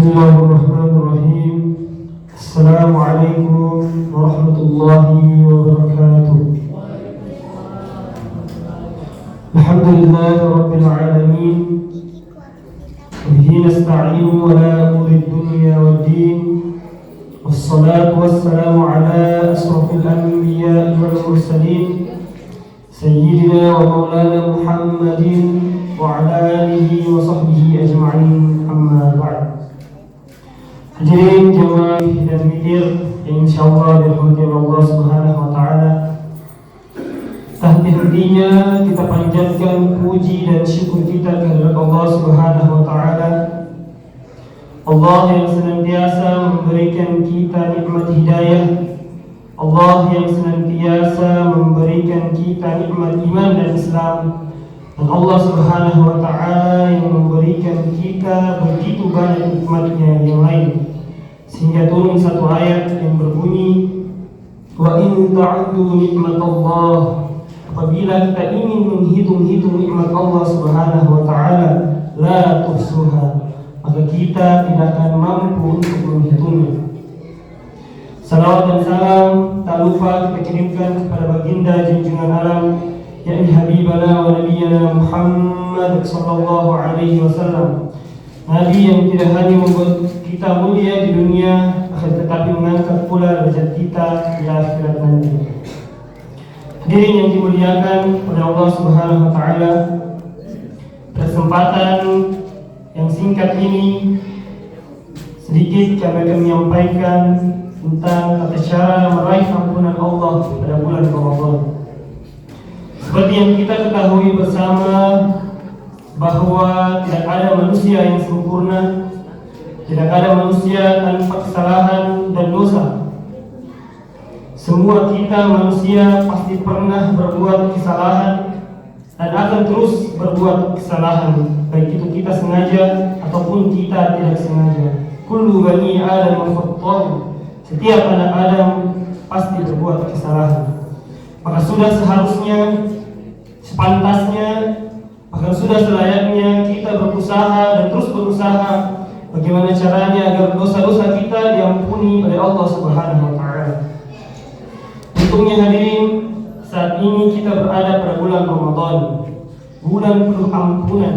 Bismillahirrahmanirrahim. Assalamualaikum warahmatullahi wabarakatuh. Alhamdulillahi rabbil alamin. Bihi nasta'inu ala umuri dunya waddin. Wassalatu wassalamu ala asrafil anbiya'i wal mursalin sayyidina wa maulana Muhammadin wa ala alihi wa sahbihi ajma'in, amma ba'd. Hadirin jemaah dan mikir yang insyaallah dirahmati Allah Subhanahu wa taala. Tak henti-hentinya kita panjatkan puji dan syukur kita kepada Allah Subhanahu wa taala. Allah yang senantiasa memberikan kita nikmat hidayah, Allah yang senantiasa memberikan kita nikmat iman dan Islam, dan Allah Subhanahu wa taala yang memberikan kita begitu banyak nikmatnya yang lain, sehingga turun satu ayat yang berbunyi, wa in ta'uddu nikmatallah, apabila kita ingin menghitung-hitung nikmat Allah Subhanahu wa taala, la tuhsuha, maka kita tidak akan mampu untuk menghitungnya. Salawat dan salam tak lupa kita kirimkan kepada baginda junjungan alam, yakni Habibana wa Nabiyana Muhammad sallallahu alaihi wasallam, Nabi yang tidak hanya membuat kita mulia di dunia, akan tetapi mengangkat pula derajat kita di akhirat nanti. Hadirin yang dimuliakan oleh Allah Subhanahu wa taala, kesempatan yang singkat ini sedikit kami akan menyampaikan tentang tata cara meraih ampunan Allah pada bulan Ramadan. Seperti yang kita ketahui bersama bahwa tidak ada manusia yang sempurna, tidak ada manusia tanpa kesalahan dan dosa. Semua kita manusia pasti pernah berbuat kesalahan dan akan terus berbuat kesalahan, baik itu kita sengaja ataupun kita tidak sengaja. Kullu bani Adam khata'un, setiap anak Adam pasti berbuat kesalahan. Maka sudah seharusnya, sepantasnya, bahkan sudah selayaknya kita berusaha dan terus berusaha bagaimana caranya agar dosa-dosa kita diampuni oleh Allah Subhanahu wa taala. Untungnya hadirin, saat ini kita berada pada bulan Ramadan, bulan penuh ampunan,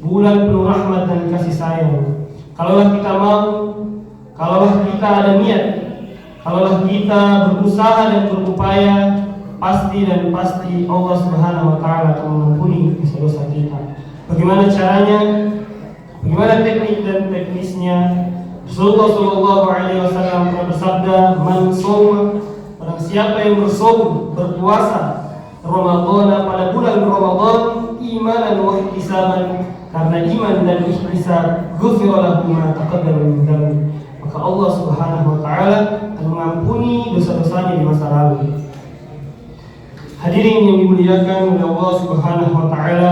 bulan penuh rahmat dan kasih sayang. Kalaulah kita mau, kalaulah kita ada niat, kalaulah kita berusaha dan berupaya, pasti dan pasti Allah Subhanahu wa taala akan mengampuni dosa-dosa kita. Bagaimana caranya? Bagaimana teknik dan teknisnya? Rasulullah sallallahu alaihi wasallam pernah bersabda, "Man shoma," barang siapa yang berpuasa Ramadan pada bulan Ramadan imanan wa ihtisaban, karena iman dan ihtisab, ghufira lahu ma taqaddama min dhanbi, maka Allah Subhanahu wa taala akan mengampuni dosa-dosanya di masa lalu. Hadirin yang dimuliakan oleh Allah Subhanahu wa taala,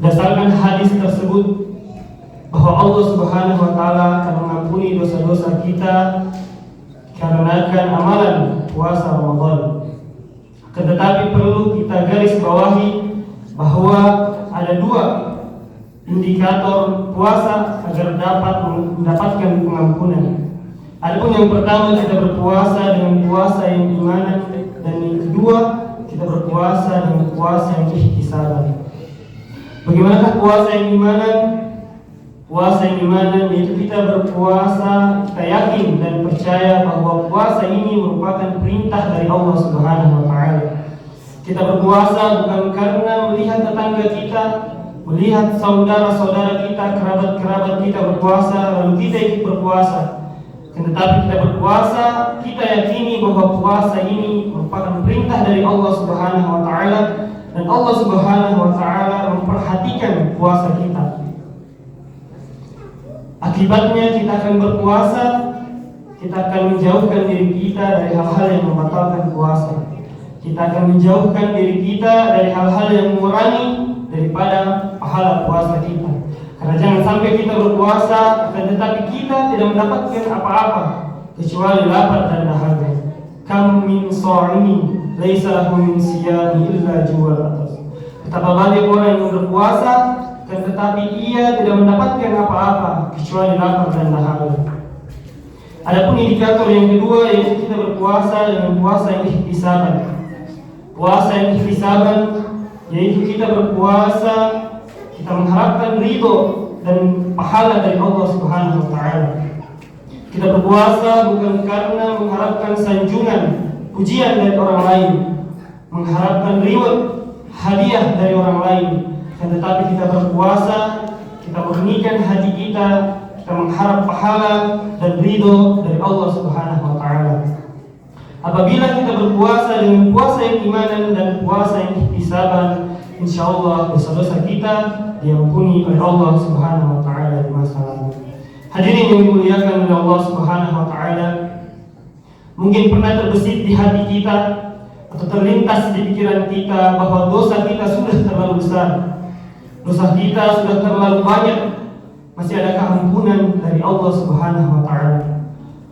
berdasarkan hadis tersebut bahwa Allah Subhanahu wa taala akan mengampuni dosa-dosa kita dikarenakan amalan puasa Ramadan. Akan tetapi perlu kita garis bawahi bahwa ada dua indikator puasa agar dapat mendapatkan pengampunan. Adapun yang pertama, kita berpuasa dengan puasa yang imanan, dan yang kedua, kita berpuasa dengan puasa yang ihtisaban. Bagaimanakah puasa yang imanan? Puasa yang imanan yaitu kita berpuasa, kita yakin dan percaya bahwa puasa ini merupakan perintah dari Allah Subhanahu wa taala. Kita berpuasa bukan karena melihat tetangga kita, melihat saudara-saudara kita, kerabat-kerabat kita berpuasa lalu kita ikut berpuasa. Tetapi kita berpuasa, kita yakini bahwa puasa ini merupakan perintah dari Allah Subhanahu wa taala, dan Allah Subhanahu wa taala memperhatikan puasa kita. Akibatnya kita akan berpuasa, kita akan menjauhkan diri kita dari hal-hal yang membatalkan puasa. Kita akan menjauhkan diri kita dari hal-hal yang mengurangi daripada pahala puasa kita. Karena jangan sampai kita berpuasa tetapi kita tidak mendapatkan apa-apa kecuali lapar dan dahaga. Kam min sha'imin laisa lahu min siyami illa ju'al atas. Betapa banyak orang yang berpuasa tetapi ia tidak mendapatkan apa-apa kecuali lapar dan dahaga. Adapun indikator yang kedua yaitu kita berpuasa dengan puasa yang ihtisaban. Puasa yang ihtisaban yaitu kita berpuasa, kita mengharapkan ridho dan pahala dari Allah Subhanahu wa taala. Kita berpuasa bukan karena mengharapkan sanjungan, pujian dari orang lain, mengharapkan reward, hadiah dari orang lain, tetapi kita berpuasa, kita murnikan hati kita mengharap pahala dan ridho dari Allah Subhanahu wa taala. Apabila kita berpuasa dengan puasa yang imanan dan puasa yang ihtisaban, insyaallah dosa-dosa kita diampuni oleh Allah Subhanahu wa taala di masa lalu. Hadirin yang dimuliakan oleh Allah Subhanahu wa taala, mungkin pernah terbesit di hati kita atau terlintas di pikiran kita bahwa dosa kita sudah terlalu besar. Dosa kita sudah terlalu banyak. Masih adakah ampunan dari Allah Subhanahu wa taala?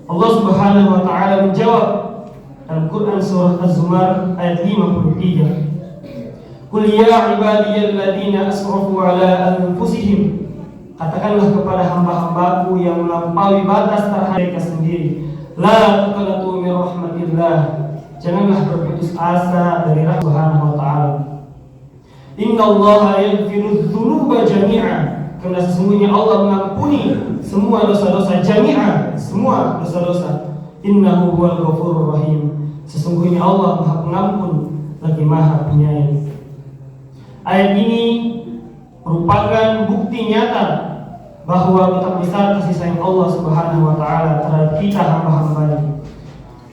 Allah Subhanahu wa taala menjawab dalam Quran surah Az-Zumar ayat 53. Qul ya ibadiyalladzina asrafu ala anfusihim. Katakanlah kepada hamba-hambaku yang melampaui batas terhadap mereka sendiri, la taqnatu min rahmatillah. Janganlah berputus asa dari rahmat Subhanahu wa taala. Innallaha yaghfiru dzunuba jami'a. Karena sesungguhnya Allah mengampuni semua dosa-dosa jami'ah, semua dosa-dosa. Innahu huwal ghafurur rahim. Sesungguhnya Allah Maha Pengampun lagi Maha Penyayang. Ayat ini merupakan bukti nyata bahwa betapa besar kasih sayang Allah Subhanahu wa taala terhadap kita hamba-hambanya.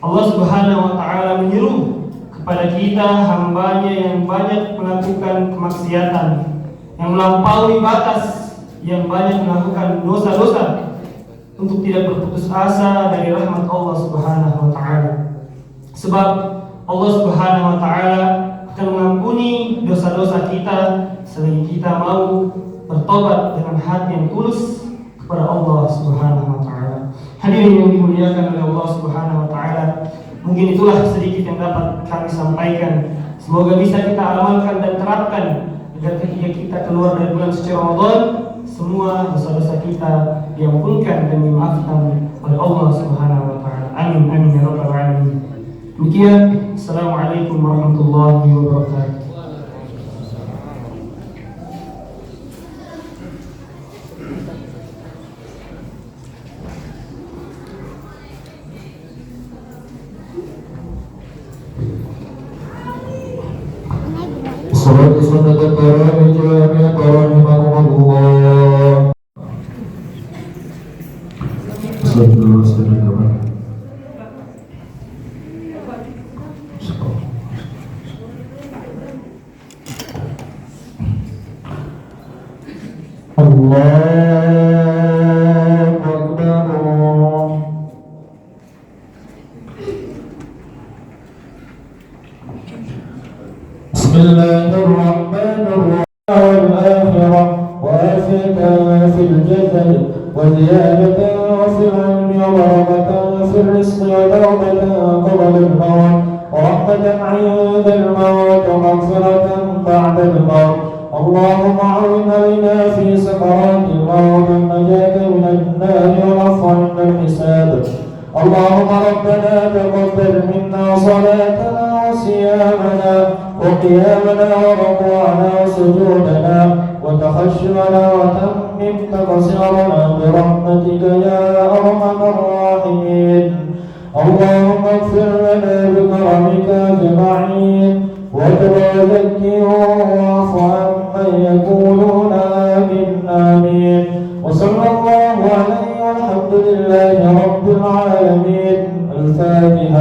Allah Subhanahu wa taala menyeru kepada kita hambanya yang banyak melakukan kemaksiatan, yang melampaui batas, yang banyak melakukan dosa-dosa, untuk tidak berputus asa dari rahmat Allah Subhanahu wa taala. Sebab Allah Subhanahu wa taala akan mengampuni dosa-dosa kita selagi kita mau bertobat dengan hati yang tulus kepada Allah Subhanahu wa taala. Hadirin yang dimuliakan oleh Allah Subhanahu wa taala, mungkin itulah sedikit yang dapat kami sampaikan. Semoga bisa kita amalkan dan terapkan agar ketika kita keluar dari bulan suci Ramadan, semua dosa-dosa kita diampunkan dan dimaafkan oleh Allah Subhanahu wa taala. Amin amin ya rabbal alamin. Demikian, assalamualaikum warahmatullahi wabarakatuh. Salatu sunnatul tarawih jami'an rahimakumullah. Bismillahirrahmanirrahim. Allahu Akbar. Bismillahirrahmanirrahim. Al-akhirah wa afatan fil jasad wa ziyadatan fil ilmi wa barakatan fil rizqi wa dawmatan qabla al-maut wa rahmatan 'inda al-maut wa maghfiratan ba'da al-maut. اللهم عون علينا في سكرات الموت والنجاة من النار والعفو عند الحساب. اللهم ربنا تقبل منا صلاتنا وصيامنا وقيامنا وركوعنا وسجودنا وتخشعنا وتمم تقصيرنا برحمتك يا أرحم الراحمين. اللهم اغفر لنا بكرمك أجمعين وتزكيهم واعف عمن يقولون آمين آمين. وصلى الله عليه والحمد لله رب العالمين. الفاتحة.